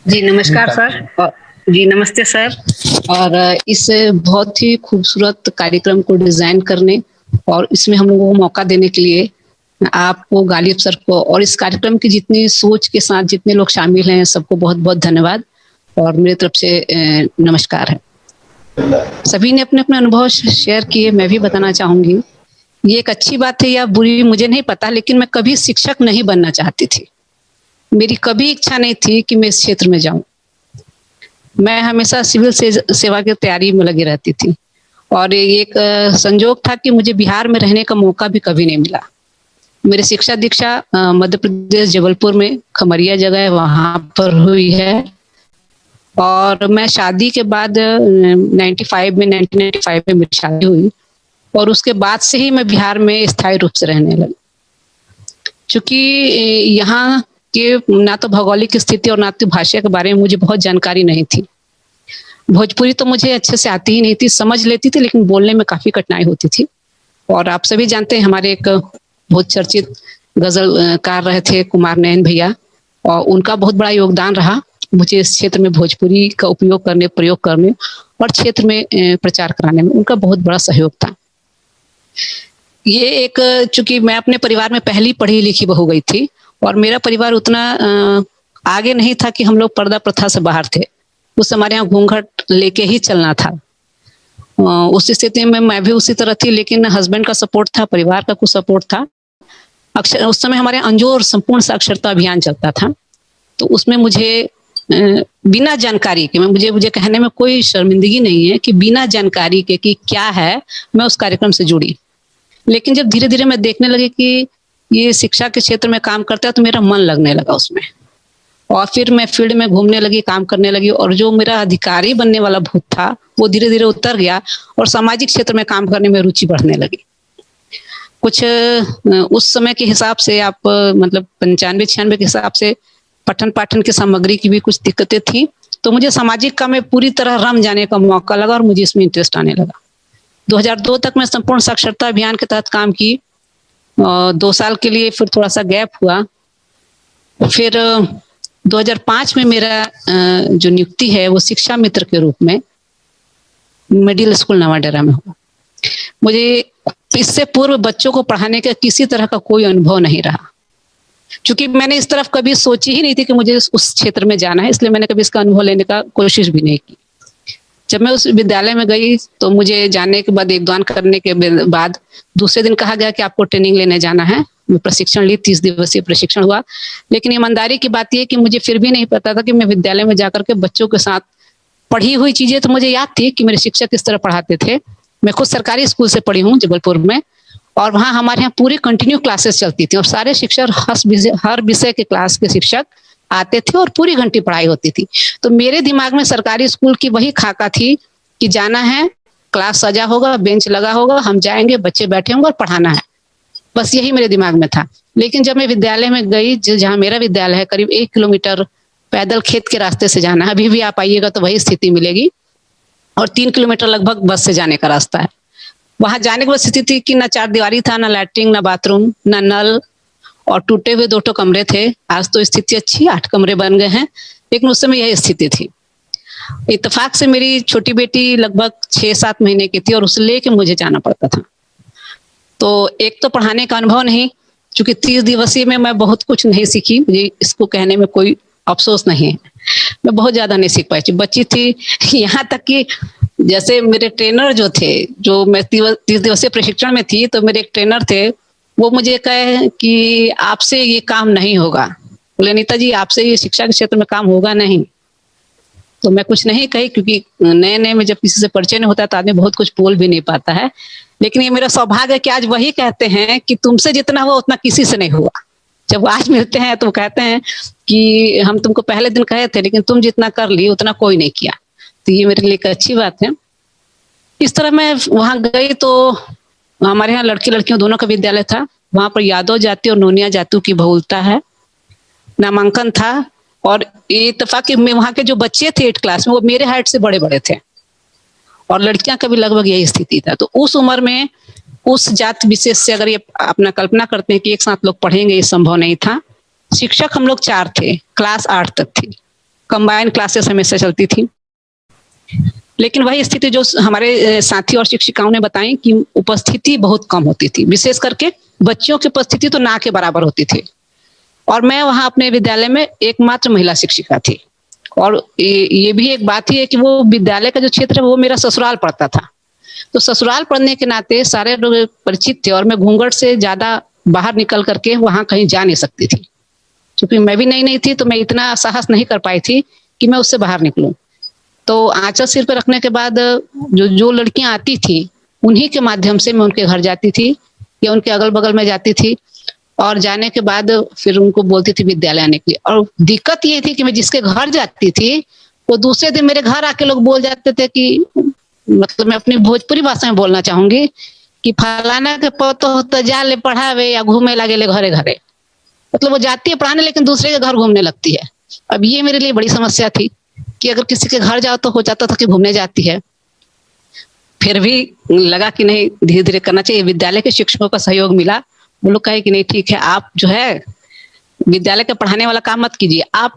जी, नमस्कार नमस्कार। सर। जी, नमस्ते सर। और इस बहुत ही खूबसूरत कार्यक्रम को डिज़ाइन करने और इसमें हम लोगों को मौका देने के लिए आपको, गालिब सर को और इस कार्यक्रम की जितनी सोच के साथ जितने लोग शामिल हैं, सबको बहुत-बहुत धन्यवाद और मेरी तरफ से नमस्कार है। सभी ने अपने-अपने अनुभव शेयर किए, मैं भी बताना चाहूँगी। ये एक अच्छी बात है या बुरी मुझे नहीं पता, लेकिन मैं कभी शिक्षक नहीं बनना चाहती थी। मेरी कभी इच्छा नहीं थी कि मैं इस क्षेत्र में जाऊँ। मैं हमेशा सिविल सेवा की तैयारी में लगी रहती थी और एक संजोग था कि मुझे बिहार में रहने का मौका भी कभी नहीं मिला। मेरी शिक्षा दीक्षा मध्य प्रदेश जबलपुर में खमरिया जगह है वहाँ पर हुई है और मैं शादी के बाद 1995 में मेरी शादी हुई और उसके बाद से ही मैं बिहार में स्थायी रूप से रहने लगी। चूँकि यहाँ के ना तो भौगोलिक स्थिति और ना तो भाषा के बारे में मुझे बहुत जानकारी नहीं थी। भोजपुरी तो मुझे अच्छे से आती ही नहीं थी, समझ लेती थी लेकिन बोलने में काफ़ी कठिनाई होती थी। और आप सभी जानते हैं हमारे एक बहुत चर्चित कार रहे थे कुमार नयन भैया और उनका बहुत बड़ा योगदान रहा मुझे इस क्षेत्र में भोजपुरी का उपयोग करने, प्रयोग करने और क्षेत्र में प्रचार कराने में उनका बहुत बड़ा सहयोग था। ये एक चूँकि मैं अपने परिवार में पहली पढ़ी-लिखी बहू गई थी और मेरा परिवार उतना आगे नहीं था कि हम लोग पर्दा प्रथा से बाहर थे। उस हमारे यहाँ घूंघट लेके ही चलना था। उस स्थिति में मैं भी उसी तरह थी लेकिन हस्बैंड का सपोर्ट था, परिवार का कुछ सपोर्ट था। उस समय हमारे अंजोर संपूर्ण साक्षरता अभियान चलता था। तो उसमें मुझे बिना जानकारी के मुझे कहने में कोई शर्मिंदगी नहीं है कि बिना जानकारी के कि क्या है, मैं उस कार्यक्रम से जुड़ी। लेकिन जब धीरे-धीरे मैं देखने लगी कि ये शिक्षा के क्षेत्र में काम करता है तो मेरा मन लगने लगा उसमें। और फिर मैं फील्ड में घूमने लगी, काम करने लगी और जो मेरा अधिकारी बनने वाला भूत था, वो धीरे-धीरे उतर गया और सामाजिक क्षेत्र में काम करने में रुचि बढ़ने लगी। कुछ उस समय के हिसाब से आप मतलब 95-96 के हिसाब से पठन-पाठन की सामग्री की भी कुछ दिक्कतें थी, तो मुझे सामाजिक काम में पूरी तरह रम जाने का मौका लगा और मुझे इसमें इंटरेस्ट आने लगा। 2002 तक मैं संपूर्ण साक्षरता अभियान के तहत काम की। 2 साल के लिए फिर थोड़ा-सा गैप हुआ। फिर 2005 में मेरा जो नियुक्ति है वो शिक्षा मित्र के रूप में मिडिल स्कूल नवाडेरा में हुआ। मुझे इससे पूर्व बच्चों को पढ़ाने का किसी तरह का कोई अनुभव नहीं रहा। चूँकि मैंने इस तरफ कभी सोची ही नहीं थी कि मुझे उस क्षेत्र में जाना है, इसलिए मैंने कभी इसका अनुभव लेने का कोशिश भी नहीं की। जब मैं उस विद्यालय में गई तो मुझे जाने के बाद योगदान करने के बाद दूसरे दिन कहा गया कि आपको ट्रेनिंग लेने जाना है। मैं प्रशिक्षण ली, 30 दिवसीय प्रशिक्षण हुआ। लेकिन ईमानदारी की बात ये है कि मुझे फिर भी नहीं पता था कि मैं विद्यालय में जाकर के बच्चों के साथ पढ़ी हुई चीज़ें तो मुझे याद थी कि मेरे शिक्षक किस तरह पढ़ाते थे। मैं खुद सरकारी स्कूल से पढ़ी हूँ जबलपुर में और वहाँ हमारे यहाँ पूरी कंटिन्यू क्लासेस चलती थी और सारे शिक्षक हर विषय के क्लास के शिक्षक आते थे और पूरी घंटी पढ़ाई होती थी। तो मेरे दिमाग में सरकारी स्कूल की वही खाका थी कि जाना है, क्लास सजा होगा, बेंच लगा होगा, हम जाएँगे, बच्चे बैठे होंगे और पढ़ाना है। बस यही मेरे दिमाग में था। लेकिन जब मैं विद्यालय में गई, जहाँ मेरा विद्यालय है, करीब 1 किलोमीटर पैदल खेत के रास्ते से जाना है। अभी भी आप आइएगा तो वही स्थिति मिलेगी और 3 किलोमीटर लगभग बस से जाने का रास्ता है। वहाँ जाने के बाद स्थिति थी कि ना चारदीवारी था, ना लैट्रिन, ना बाथरूम, ना नल और टूटे हुए 2 ठो कमरे थे। आज तो स्थिति अच्छी है, 8 कमरे बन गए हैं, लेकिन उस समय यही स्थिति थी। इत्तेफाक से मेरी छोटी बेटी लगभग 6-7 महीने की थी और उसे लेके मुझे जाना पड़ता था। तो एक तो पढ़ाने का अनुभव नहीं, चूँकि 30 दिवसीय में मैं बहुत कुछ नहीं सीखी, मुझे इसको कहने में कोई अफ़सोस नहीं है। मैं बहुत ज़्यादा नहीं सीख पाई, बच्ची थी यहाँ तक कि जैसे मेरे ट्रेनर जो थे, जो मैं 30 दिवसीय प्रशिक्षण में थी, तो मेरे एक ट्रेनर थे, वो मुझे कहे कि आपसे ये काम नहीं होगा। बोले, "अनीता जी, आपसे ये शिक्षा के क्षेत्र में काम होगा नहीं।" तो मैं कुछ नहीं कही क्योंकि नए-नए में जब किसी से परिचय नहीं होता है तो आदमी बहुत कुछ बोल भी नहीं पाता है। लेकिन ये मेरा सौभाग्य है कि आज वही कहते हैं कि तुमसे जितना हुआ उतना किसी से नहीं हुआ। जब आज मिलते हैं तो कहते हैं कि हम तुमको पहले दिन कहे थे लेकिन तुम जितना कर ली उतना कोई नहीं किया। तो ये मेरे लिए एक अच्छी बात है। इस तरह मैं वहाँ गई तो हमारे यहाँ लड़के-लड़कियों दोनों का विद्यालय था। वहाँ पर यादव जाति और नोनिया जाति की बहुलता है। नामांकन था और ये इत्तेफाक कि मैं वहाँ के जो बच्चे थे 8 क्लास में वो मेरे हाइट से बड़े-बड़े थे और लड़कियां का भी लगभग यही स्थिति था। तो उस उम्र में उस जात विशेष से अगर ये अपना कल्पना करते हैं कि एक साथ लोग पढ़ेंगे, ये संभव नहीं था। शिक्षक हम लोग 4 थे, क्लास 8 तक थी। कंबाइन क्लासेस हमेशा चलती थी। लेकिन वही स्थिति जो हमारे साथी और शिक्षिकाओं ने बताई कि उपस्थिति बहुत कम होती थी, विशेष करके बच्चियों की उपस्थिति तो ना के बराबर होती थी। और मैं वहां अपने विद्यालय में एकमात्र महिला शिक्षिका थी। और ये भी एक बात ही है कि वो विद्यालय का जो क्षेत्र है वो मेरा ससुराल पड़ता था। तो ससुराल पढ़ने के नाते सारे लोग परिचित थे और मैं घूंघट से ज्यादा बाहर निकल करके वहां कहीं जा नहीं सकती थी। क्योंकि मैं भी नई नई थी तो मैं इतना साहस नहीं कर पाई थी कि मैं उससे बाहर निकलूं। तो आंचल सिर पर रखने के बाद जो जो लड़कियां आती थी उन्हीं के माध्यम से मैं उनके घर जाती थी या उनके अगल बगल में जाती थी। और जाने के बाद फिर उनको बोलती थी विद्यालय आने के लिए। और दिक्कत ये थी कि मैं जिसके घर जाती थी वो दूसरे दिन मेरे घर आके लोग बोल जाते थे कि, मतलब मैं अपनी भोजपुरी भाषा में बोलना चाहूंगी कि फलाना के पतो तो जा ले पढ़ावे या घूमे लगे ले घरे घरे। मतलब वो जाती है पढ़ाने लेकिन दूसरे के घर घूमने लगती है। अब ये मेरे लिए बड़ी समस्या थी कि अगर किसी के घर जाओ तो हो जाता था कि घूमने जाती है। फिर भी लगा कि नहीं, धीरे धीरे करना चाहिए। विद्यालय के शिक्षकों का सहयोग मिला। वो लोग कहे कि नहीं ठीक है, आप जो है विद्यालय का पढ़ाने वाला काम मत कीजिए, आप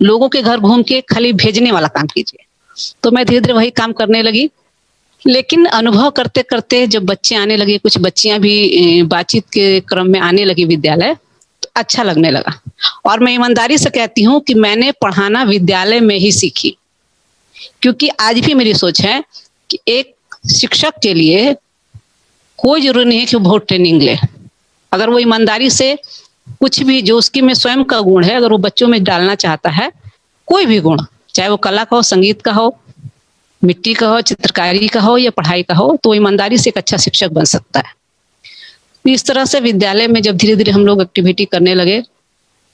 लोगों के घर घूम के खाली भेजने वाला काम कीजिए। तो मैं धीरे धीरे वही काम करने लगी। लेकिन अनुभव करते करते जब बच्चे आने लगे, कुछ बच्चियां भी बातचीत के क्रम में आने लगी विद्यालय, तो अच्छा लगने लगा। और मैं ईमानदारी से कहती हूँ कि मैंने पढ़ाना विद्यालय में ही सीखी। क्योंकि आज भी मेरी सोच है कि एक शिक्षक के लिए कोई जरूरी नहीं है कि वो बहुत ट्रेनिंग ले। अगर वो ईमानदारी से कुछ भी जो उसकी में स्वयं का गुण है अगर वो बच्चों में डालना चाहता है, कोई भी गुण, चाहे वो कला का हो, संगीत का हो, मिट्टी का हो, चित्रकारी का हो या पढ़ाई का हो, तो ईमानदारी से एक अच्छा शिक्षक बन सकता है। इस तरह से विद्यालय में जब धीरे धीरे हम लोग एक्टिविटी करने लगे,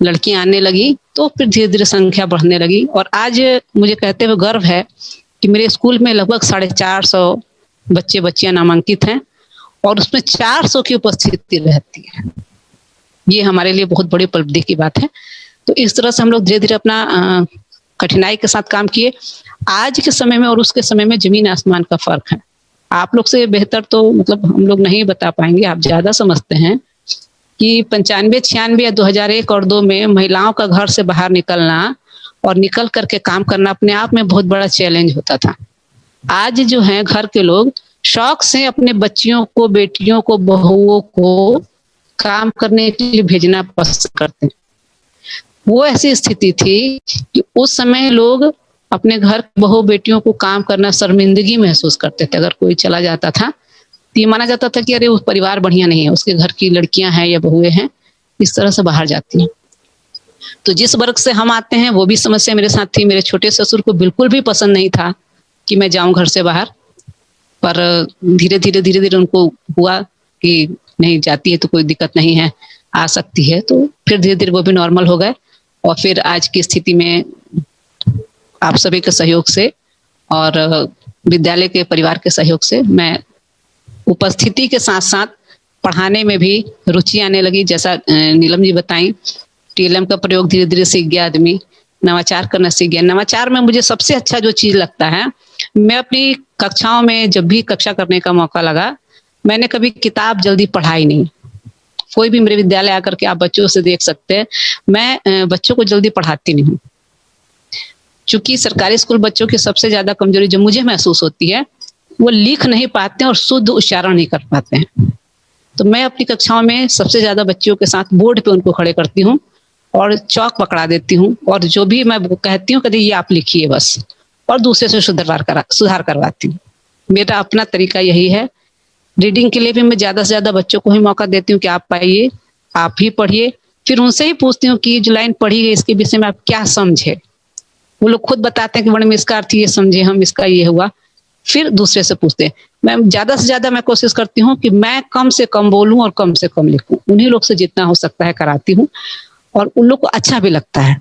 लड़कियां आने लगी, तो फिर धीरे धीरे संख्या बढ़ने लगी। और आज मुझे कहते हुए गर्व है कि मेरे स्कूल में लगभग 450 बच्चे बच्चियां नामांकित हैं और उसमें 400 की उपस्थिति रहती है। ये हमारे लिए बहुत बड़ी उपलब्धि की बात है। तो इस तरह से हम लोग धीरे धीरे अपना कठिनाई के साथ काम किए। आज के समय में और उसके समय में जमीन आसमान का फर्क है। आप लोग से बेहतर तो मतलब हम लोग नहीं बता पाएंगे, आप ज्यादा समझते हैं कि 95, 96 या 2001 और 2 में महिलाओं का घर से बाहर निकलना और निकल करके काम करना अपने आप में बहुत बड़ा चैलेंज होता था। आज जो है घर के लोग शौक से अपने बच्चियों को, बेटियों को, बहुओं को काम करने के लिए भेजना पसंद करते हैं। वो ऐसी स्थिति थी कि उस समय लोग अपने घर बहू बेटियों को काम करना शर्मिंदगी महसूस करते थे। अगर कोई चला जाता था तो ये माना जाता था कि अरे वो परिवार बढ़िया नहीं है, उसके घर की लड़कियां हैं या बहुएं हैं, इस तरह से बाहर जाती हैं। तो जिस वर्ग से हम आते हैं वो भी समस्या मेरे साथ थी। मेरे छोटे ससुर को बिल्कुल भी पसंद नहीं था कि मैं जाऊं घर से बाहर, पर धीरे धीरे उनको हुआ कि नहीं, जाती है तो कोई दिक्कत नहीं है, आ सकती है। तो फिर धीरे धीरे वो भी नॉर्मल हो गए। और फिर आज की स्थिति में आप सभी के सहयोग से और विद्यालय के परिवार के सहयोग से मैं उपस्थिति के साथ साथ पढ़ाने में भी रुचि आने लगी। जैसा नीलम जी बताई, टीएलएम का प्रयोग धीरे धीरे सीख गया आदमी, नवाचार करना सीख गया। नवाचार में मुझे सबसे अच्छा जो चीज लगता है, मैं अपनी कक्षाओं में जब भी कक्षा करने का मौका लगा, मैंने कभी किताब जल्दी पढ़ाई नहीं। कोई भी मेरे विद्यालय आकर के आप बच्चों से देख सकते हैं, मैं बच्चों को जल्दी पढ़ाती नहीं हूँ। चूंकि सरकारी स्कूल बच्चों की सबसे ज्यादा कमजोरी जो मुझे महसूस होती है, वो लिख नहीं पाते हैं और शुद्ध उच्चारण नहीं कर पाते हैं। तो मैं अपनी कक्षाओं में सबसे ज्यादा बच्चियों के साथ बोर्ड पे उनको खड़े करती हूँ और चौक पकड़ा देती हूँ, और जो भी मैं कहती हूँ, कहती ये आप लिखिए बस, और दूसरे से सुधार करवाती हूँ। मेरा अपना तरीका यही है। रीडिंग के लिए भी मैं ज्यादा से ज्यादा बच्चों को ही मौका देती हूँ कि आप आइए, आप ही पढ़िए। फिर उनसे ही पूछती हूँ कि जो लाइन पढ़ी गई इसके विषय में आप क्या समझे। वो लोग खुद बताते हैं कि मैडम इसका अर्थ ये समझे हम, इसका ये हुआ। फिर दूसरे से पूछते हैं। मैं ज्यादा से ज्यादा मैं कोशिश करती हूँ कि मैं कम से कम बोलूं और कम से कम लिखूं। उन्हीं लोग से जितना हो सकता है कराती हूँ, और उन लोग को अच्छा भी लगता है।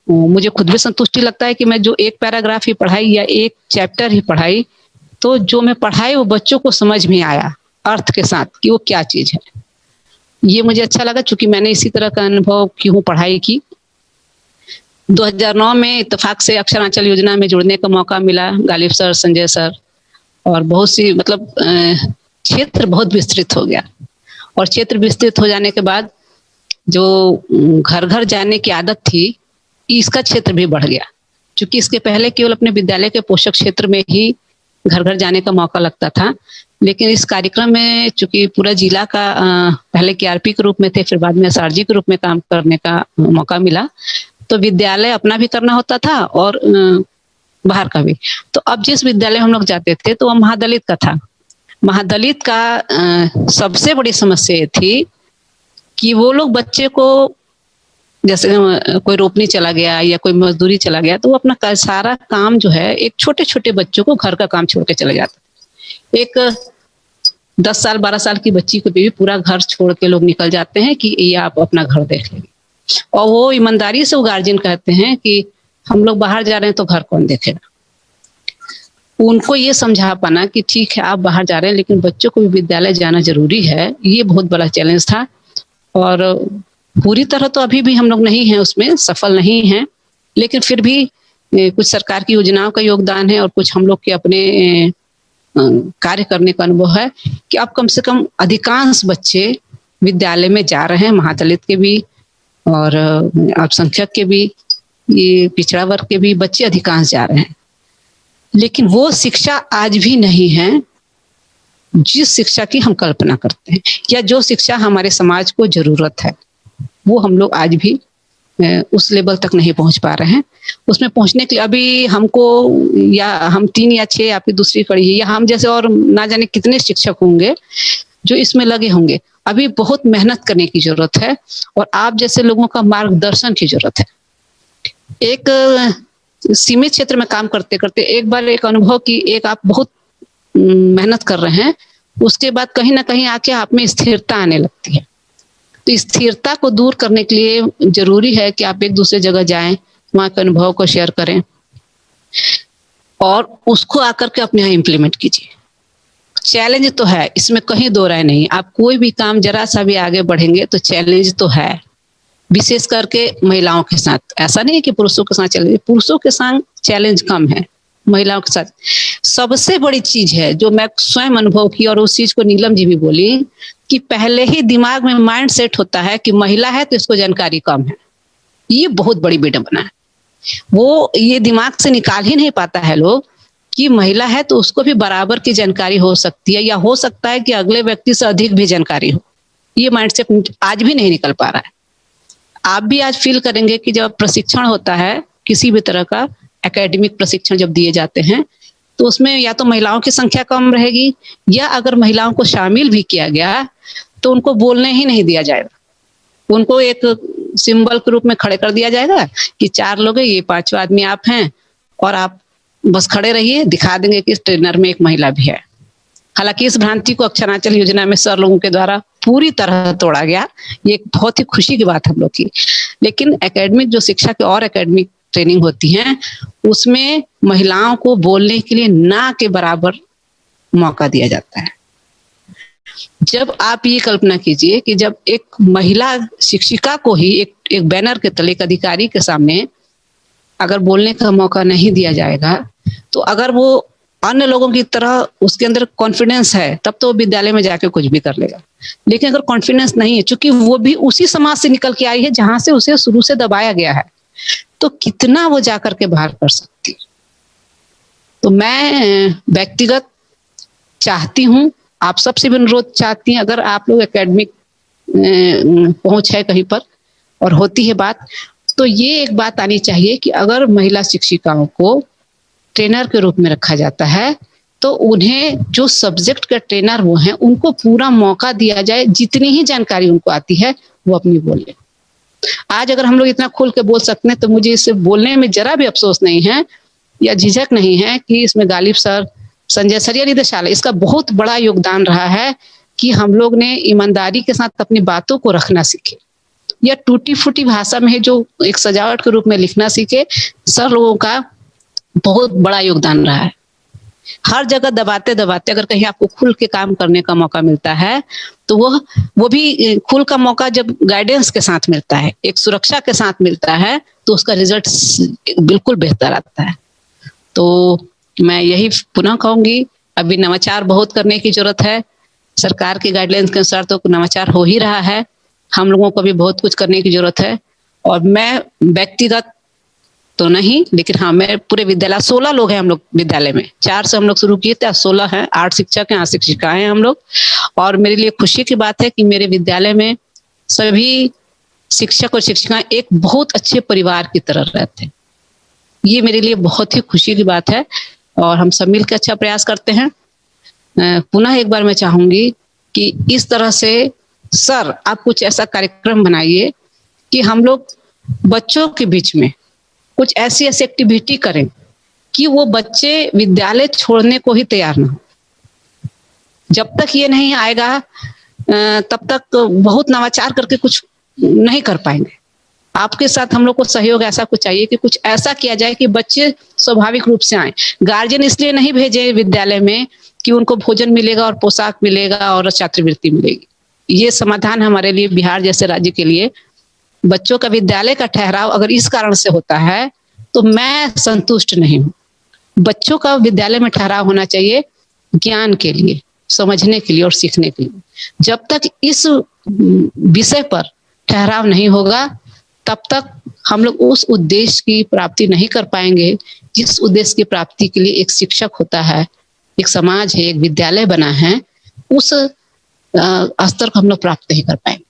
मुझे खुद भी संतुष्टि लगता है कि मैं जो एक पैराग्राफ ही पढ़ाई या एक चैप्टर ही पढ़ाई, तो जो मैं पढ़ाई वो बच्चों को समझ में आया अर्थ के साथ कि वो क्या चीज है। ये मुझे अच्छा लगा, चूंकि मैंने इसी तरह का अनुभव की हूँ पढ़ाई की। 2009 में इत्तेफाक से अक्षरांचल योजना में जुड़ने का मौका मिला। गालिब सर, संजय सर और बहुत सी, मतलब क्षेत्र बहुत विस्तृत हो गया। और क्षेत्र विस्तृत हो जाने के बाद जो घर घर जाने की आदत थी, इसका क्षेत्र भी बढ़ गया। चूंकि इसके पहले केवल अपने विद्यालय के पोषक क्षेत्र में ही घर घर जाने का मौका लगता था, लेकिन इस कार्यक्रम में चूंकि पूरा जिला का पहले केआरपी के रूप में थे, फिर बाद में एसआरजी के रूप में काम करने का मौका मिला, तो विद्यालय अपना भी करना होता था और बाहर का भी। तो अब जिस विद्यालय हम लोग जाते थे तो वह महादलित का था। महादलित का सबसे बड़ी समस्या ये थी कि वो लोग बच्चे को, जैसे कोई रोपनी चला गया या कोई मजदूरी चला गया, तो वो अपना सारा काम जो है एक छोटे छोटे बच्चों को घर का काम छोड़ के चले जाते। एक 10 साल 12 साल की बच्ची को भी पूरा घर छोड़ के लोग निकल जाते हैं कि ये आप अपना घर देख लेंगे, और वो ईमानदारी से वो गार्जियन कहते हैं कि हम लोग बाहर जा रहे हैं तो घर कौन देखेगा। उनको ये समझा पाना कि ठीक है आप बाहर जा रहे हैं लेकिन बच्चों को भी विद्यालय जाना जरूरी है, ये बहुत बड़ा चैलेंज था। और पूरी तरह तो अभी भी हम लोग नहीं हैं, उसमें सफल नहीं हैं, लेकिन फिर भी कुछ सरकार की योजनाओं का योगदान है और कुछ हम लोग के अपने कार्य करने का अनुभव है कि अब कम से कम अधिकांश बच्चे विद्यालय में जा रहे हैं, महादलित के भी और अल्पसंख्यक के भी, ये पिछड़ा वर्ग के भी बच्चे अधिकांश जा रहे हैं। लेकिन वो शिक्षा आज भी नहीं है जिस शिक्षा की हम कल्पना करते हैं, या जो शिक्षा हमारे समाज को जरूरत है, वो हम लोग आज भी उस लेवल तक नहीं पहुंच पा रहे हैं। उसमें पहुंचने के लिए अभी हमको, या हम 3 या 6 आपकी दूसरी कड़ी है, या हम जैसे और ना जाने कितने शिक्षक होंगे जो इसमें लगे होंगे, अभी बहुत मेहनत करने की जरूरत है और आप जैसे लोगों का मार्गदर्शन की जरूरत है। एक सीमित क्षेत्र में काम करते करते एक बार एक अनुभव की, एक आप बहुत मेहनत कर रहे हैं, उसके बाद कहीं ना कहीं आके आप में स्थिरता आने लगती है। तो स्थिरता को दूर करने के लिए जरूरी है कि आप एक दूसरे जगह जाएं, वहां के अनुभव को शेयर करें और उसको आकर के अपने यहाँ इम्प्लीमेंट कीजिए। चैलेंज तो है, इसमें कहीं दो राय नहीं। आप कोई भी काम जरा सा भी आगे बढ़ेंगे तो चैलेंज तो है, विशेष करके महिलाओं के साथ। ऐसा नहीं है कि पुरुषों के साथ चैलेंज, पुरुषों के साथ चैलेंज कम है, महिलाओं के साथ सबसे बड़ी चीज है जो मैं स्वयं अनुभव की, और उस चीज को नीलम जी भी बोली कि पहले ही दिमाग में माइंड सेट होता है कि महिला है तो इसको जानकारी कम है। ये बहुत बड़ी विडंबना है। वो ये दिमाग से निकाल ही नहीं पाता है लोग कि महिला है तो उसको भी बराबर की जानकारी हो सकती है, या हो सकता है कि अगले व्यक्ति से अधिक भी जानकारी हो। ये माइंड सेट आज भी नहीं निकल पा रहा है। आप भी आज फील करेंगे कि जब प्रशिक्षण होता है, किसी भी तरह का एकेडमिक प्रशिक्षण जब दिए जाते हैं, तो उसमें या तो महिलाओं की संख्या कम रहेगी, या अगर महिलाओं को शामिल भी किया गया तो उनको बोलने ही नहीं दिया जाएगा। उनको एक सिंबल के रूप में खड़े कर दिया जाएगा कि 4 लोग हैं, ये 5वां आदमी आप हैं, और आप बस खड़े रहिए, दिखा देंगे कि इस ट्रेनर में एक महिला भी है। हालांकि इस भ्रांति को अक्षरांचल योजना में सर लोगों के द्वारा पूरी तरह तोड़ा गया। ये एक बहुत ही खुशी की बात हम लोग की। लेकिन एकेडमिक जो शिक्षा के और एकेडमिक ट्रेनिंग होती है, उसमें महिलाओं को बोलने के लिए ना के बराबर मौका दिया जाता है। जब आप ये कल्पना कीजिए कि जब एक महिला शिक्षिका को ही एक बैनर के तले, एक अधिकारी के सामने अगर बोलने का मौका नहीं दिया जाएगा, तो अगर वो अन्य लोगों की तरह उसके अंदर कॉन्फिडेंस है तब तो विद्यालय में जाके कुछ भी कर लेगा। लेकिन अगर कॉन्फिडेंस नहीं है, चूंकि वो भी उसी समाज से निकल के आई है जहां से उसे शुरू से दबाया गया है, तो कितना वो जाकर के बाहर कर सकती है। तो मैं व्यक्तिगत चाहती हूँ, आप सबसे भी अनुरोध चाहती हैं, अगर आप लोग एकेडमिक पहुंच है कहीं पर और होती है बात, तो ये एक बात आनी चाहिए कि अगर महिला शिक्षिकाओं को ट्रेनर के रूप में रखा जाता है तो उन्हें जो सब्जेक्ट का ट्रेनर वो हैं, उनको पूरा मौका दिया जाए, जितनी ही जानकारी उनको आती है वो अपनी बोले। आज अगर हम लोग इतना खुल के बोल सकते हैं तो मुझे इसे बोलने में जरा भी अफसोस नहीं है या झिझक नहीं है कि इसमें गालिब सर, संजय सर या निदेशालय, इसका बहुत बड़ा योगदान रहा है कि हम लोग ने ईमानदारी के साथ अपनी बातों को रखना सीखे, या टूटी फूटी भाषा में है जो एक सजावट के रूप में लिखना सीखे। सर लोगों का बहुत बड़ा योगदान रहा है। हर जगह दबाते दबाते अगर कहीं आपको खुल के काम करने का मौका मिलता है, तो वो भी खुल का मौका जब गाइडेंस के साथ मिलता है, एक सुरक्षा के साथ मिलता है, तो उसका रिजल्ट बिल्कुल बेहतर आता है। तो मैं यही पुनः कहूंगी, अभी नवाचार बहुत करने की जरूरत है। सरकार के गाइडलाइंस के अनुसार तो नवाचार हो ही रहा है, हम लोगों को भी बहुत कुछ करने की जरूरत है। और मैं व्यक्तिगत तो नहीं, लेकिन हाँ, मैं पूरे विद्यालय 16 लोग हैं हम लोग विद्यालय में, 4 से हम लोग शुरू किए थे, अब 16 हैं, 8 शिक्षक हैं, 8 शिक्षिकाएँ हैं हम लोग। और मेरे लिए खुशी की बात है कि मेरे विद्यालय में सभी शिक्षक और शिक्षिकाएँ एक बहुत अच्छे परिवार की तरह रहते हैं। ये मेरे लिए बहुत ही खुशी की बात है और हम सब मिलकर अच्छा प्रयास करते हैं। पुनः एक बार मैं चाहूँगी कि इस तरह से सर आप कुछ ऐसा कार्यक्रम बनाइए कि हम लोग बच्चों के बीच में कुछ ऐसी-ऐसी एक्टिविटी करें कि वो बच्चे विद्यालय छोड़ने को ही तैयार ना हो। जब तक ये नहीं आएगा तब तक बहुत नवाचार करके कुछ नहीं कर पाएँगे। आपके साथ हम लोग को सहयोग ऐसा कुछ चाहिए कि कुछ ऐसा किया जाए कि बच्चे स्वाभाविक रूप से आएँ। गार्जियन इसलिए नहीं भेजे विद्यालय में कि उनको भोजन मिलेगा और पोशाक मिलेगा और छात्रवृत्ति मिलेगी। ये समाधान हमारे लिए बिहार जैसे राज्य के लिए बच्चों का विद्यालय का ठहराव अगर इस कारण से होता है, तो मैं संतुष्ट नहीं हूँ। बच्चों का विद्यालय में ठहराव होना चाहिए ज्ञान के लिए, समझने के लिए और सीखने के लिए। जब तक इस विषय पर ठहराव नहीं होगा, तब तक हम लोग उस उद्देश्य की प्राप्ति नहीं कर पाएँगे, जिस उद्देश्य की प्राप्ति के लिए एक शिक्षक होता है, एक समाज है, एक विद्यालय बना है, उस स्तर को हम लोग प्राप्त नहीं कर पाएँगे।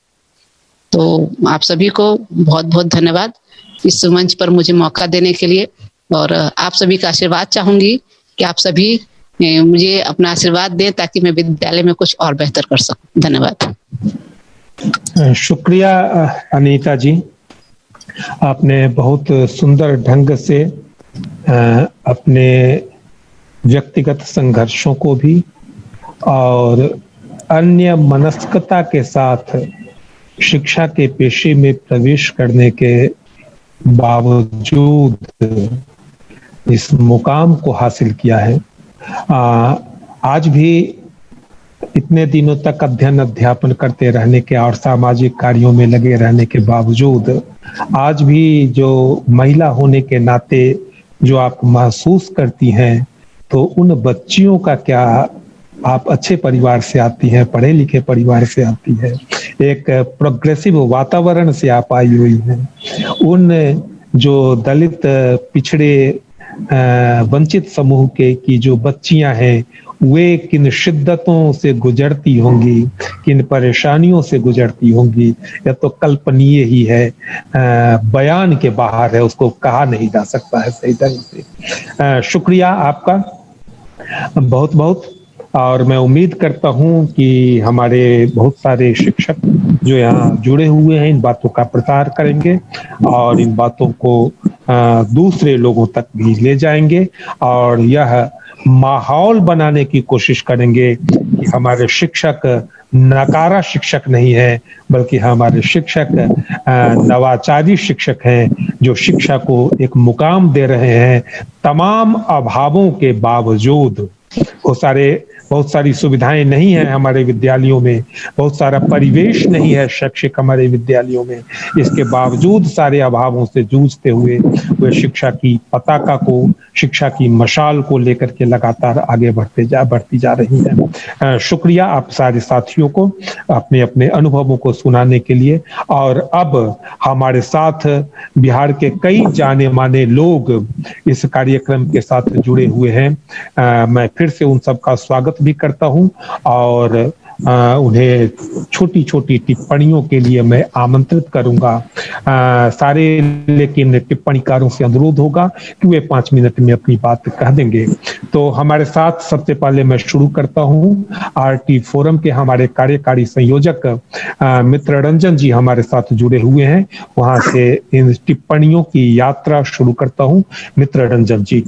तो आप सभी को बहुत-बहुत धन्यवाद इस मंच पर मुझे मौका देने के लिए और आप सभी का आशीर्वाद चाहूँगी कि आप सभी मुझे अपना आशीर्वाद दें ताकि मैं विद्यालय में कुछ और बेहतर कर सकूँ। धन्यवाद। शुक्रिया अनीता जी। आपने बहुत सुंदर ढंग से अपने व्यक्तिगत संघर्षों को भी और अन्य मनस्कता के साथ शिक्षा के पेशे में प्रवेश करने के बावजूद इस मुकाम को हासिल किया है। आज भी इतने दिनों तक अध्ययन अध्यापन करते रहने के और सामाजिक कार्यों में लगे रहने के बावजूद आज भी जो महिला होने के नाते जो आप महसूस करती हैं, तो उन बच्चियों का क्या, आप अच्छे परिवार से आती हैं, पढ़े लिखे परिवार से आती है, एक प्रोग्रेसिव वातावरण से आप आई हुई हैं। उन जो दलित पिछड़े वंचित समूह के की जो बच्चियां हैं, वे किन शिद्दतों से गुजरती होंगी, किन परेशानियों से गुजरती होंगी, यह तो कल्पनीय ही है, बयान के बाहर है, उसको कहा नहीं जा सकता है सही ढंग से। शुक्रिया आपका बहुत-बहुत। और मैं उम्मीद करता हूं कि हमारे बहुत सारे शिक्षक जो यहाँ जुड़े हुए हैं इन बातों का प्रचार करेंगे और इन बातों को दूसरे लोगों तक भी ले जाएंगे और यह माहौल बनाने की कोशिश करेंगे कि हमारे शिक्षक नकारा शिक्षक नहीं है, बल्कि हमारे शिक्षक नवाचारी शिक्षक हैं, जो शिक्षा को एक मुकाम दे रहे हैं तमाम अभावों के बावजूद। बहुत सारी सुविधाएं नहीं है हमारे विद्यालयों में, बहुत सारा परिवेश नहीं है शैक्षिक हमारे विद्यालयों में, इसके बावजूद सारे अभावों से जूझते हुए वे शिक्षा की पताका को, शिक्षा की मशाल को लेकर के लगातार आगे बढ़ती जा रही है। शुक्रिया आप सारे साथियों को अपने अपने अनुभवों को सुनाने के लिए। और अब हमारे साथ बिहार के कई जाने माने लोग इस कार्यक्रम के साथ जुड़े हुए हैं। मैं फिर से उन सबका स्वागत भी करता हूं और उन्हें छोटी छोटी टिप्पणियों के लिए मैं आमंत्रित करूंगा सारे, लेकिन टिप्पणीकारों से अनुरोध होगा कि वे 5 मिनट में अपनी बात कह देंगे। तो हमारे साथ सबसे पहले मैं शुरू करता हूं, आरटी फोरम के हमारे कार्यकारी संयोजक मित्र रंजन जी हमारे साथ जुड़े हुए हैं, वहां से इन टिप्पणियों की यात्रा शुरू करता हूं। मित्र रंजन जी।